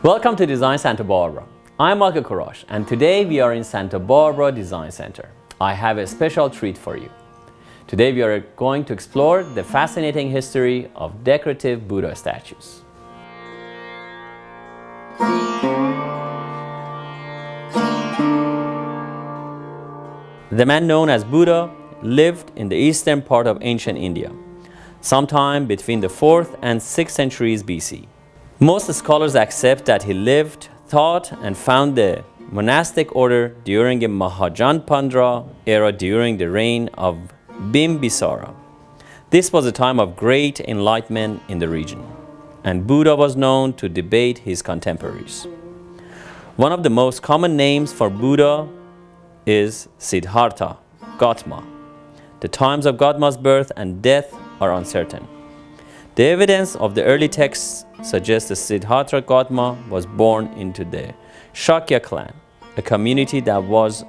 Welcome to Design Santa Barbara. I'm Michael Korosh, and today we are in Santa Barbara Design Center. I have a special treat for you. Today we are going to explore the fascinating history of decorative Buddha statues. The man known as Buddha lived in the eastern part of ancient India, sometime between the 4th and 6th centuries BC. Most scholars accept that he lived, taught, and found the monastic order during the Mahajanpandra era during the reign of Bimbisara. This was a time of great enlightenment in the region, and Buddha was known to debate his contemporaries. One of the most common names for Buddha is Siddhartha, Gautama. The times of Gautama's birth and death are uncertain. The evidence of the early texts suggests that Siddhartha Gautama was born into the Shakya clan, a community that was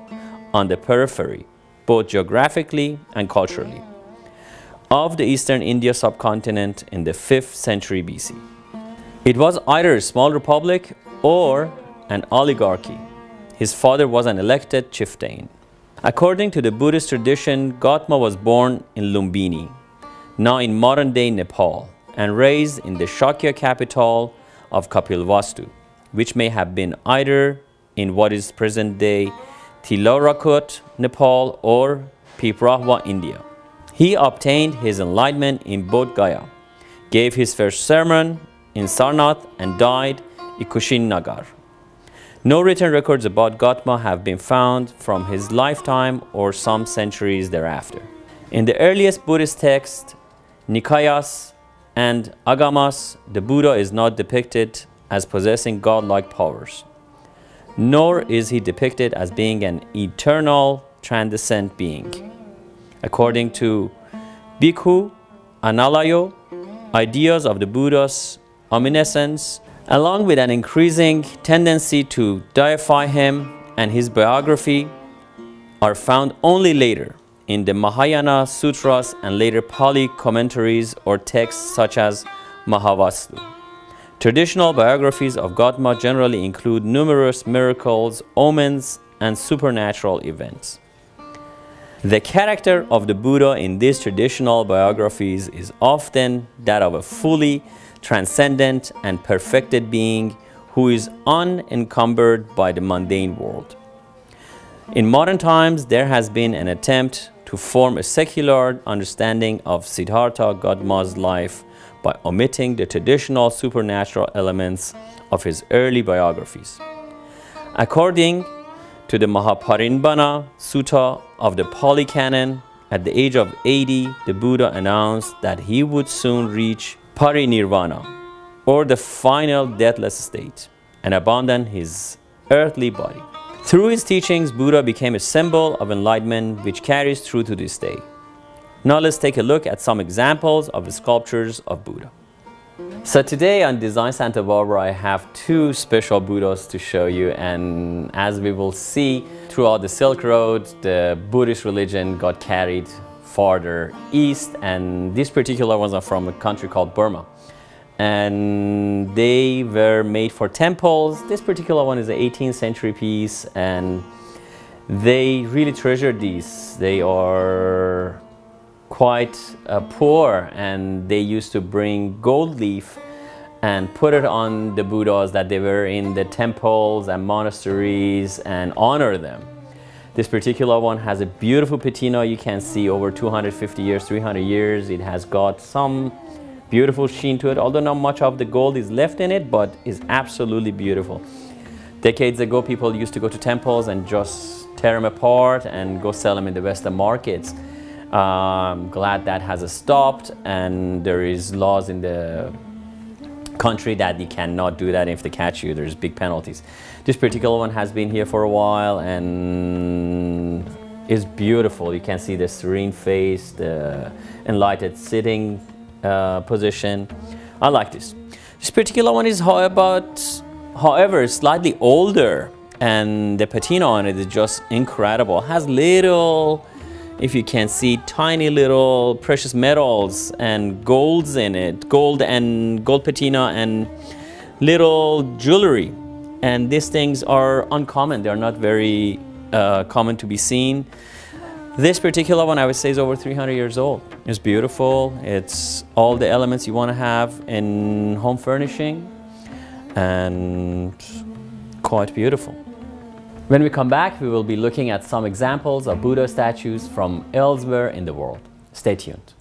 on the periphery, both geographically and culturally, of the eastern India subcontinent in the 5th century BC. It was either a small republic or an oligarchy. His father was an elected chieftain. According to the Buddhist tradition, Gautama was born in Lumbini, now in modern-day Nepal, and raised in the Shakya capital of Kapilvastu, which may have been either in what is present-day Tilarakot, Nepal, or Piprahwa, India. He obtained his enlightenment in Bodh Gaya, gave his first sermon in Sarnath, and died in Kushinagar. No written records about Gautama have been found from his lifetime or some centuries thereafter. In the earliest Buddhist texts, Nikayas and Agamas, the Buddha is not depicted as possessing godlike powers, nor is he depicted as being an eternal, transcendent being. According to Bhikkhu Analayo, ideas of the Buddha's omniscience, along with an increasing tendency to deify him and his biography, are found only later in the Mahayana sutras and later Pali commentaries or texts such as Mahavastu. Traditional biographies of Gautama generally include numerous miracles, omens, and supernatural events. The character of the Buddha in these traditional biographies is often that of a fully transcendent and perfected being who is unencumbered by the mundane world. In modern times, there has been an attempt to form a secular understanding of Siddhartha Gautama's life by omitting the traditional supernatural elements of his early biographies. According to the Mahaparinibbana Sutta of the Pali Canon, at the age of 80, the Buddha announced that he would soon reach parinirvana, or the final deathless state, and abandon his earthly body. Through his teachings, Buddha became a symbol of enlightenment which carries through to this day. Now let's take a look at some examples of the sculptures of Buddha. So today on Design Santa Barbara, I have two special Buddhas to show you, and as we will see, throughout the Silk Road, the Buddhist religion got carried farther east, and these particular ones are from a country called Burma. And they were made for temples. This particular one is an 18th century piece, and they really treasure these. They are quite poor, and they used to bring gold leaf and put it on the Buddhas that they were in the temples and monasteries and honor them. This particular one has a beautiful patina. You can see over 250 years, 300 years. It has got some beautiful sheen to it, although not much of the gold is left in it, but is absolutely beautiful. Decades ago, people used to go to temples and just tear them apart and go sell them in the Western markets. I'm glad that has stopped, and there is laws in the country that you cannot do that. If they catch you, there's big penalties. This particular one has been here for a while and is beautiful. You can see the serene face, the enlightened sitting position. I like this. This particular one is however slightly older, and the patina on it is just incredible. It has little, if you can see, tiny little precious metals and golds in it, gold patina, and little jewelry. And these things are uncommon. They're not very common to be seen. This particular one, I would say, is over 300 years old. It's beautiful. It's all the elements you want to have in home furnishing, and quite beautiful. When we come back, we will be looking at some examples of Buddha statues from elsewhere in the world. Stay tuned.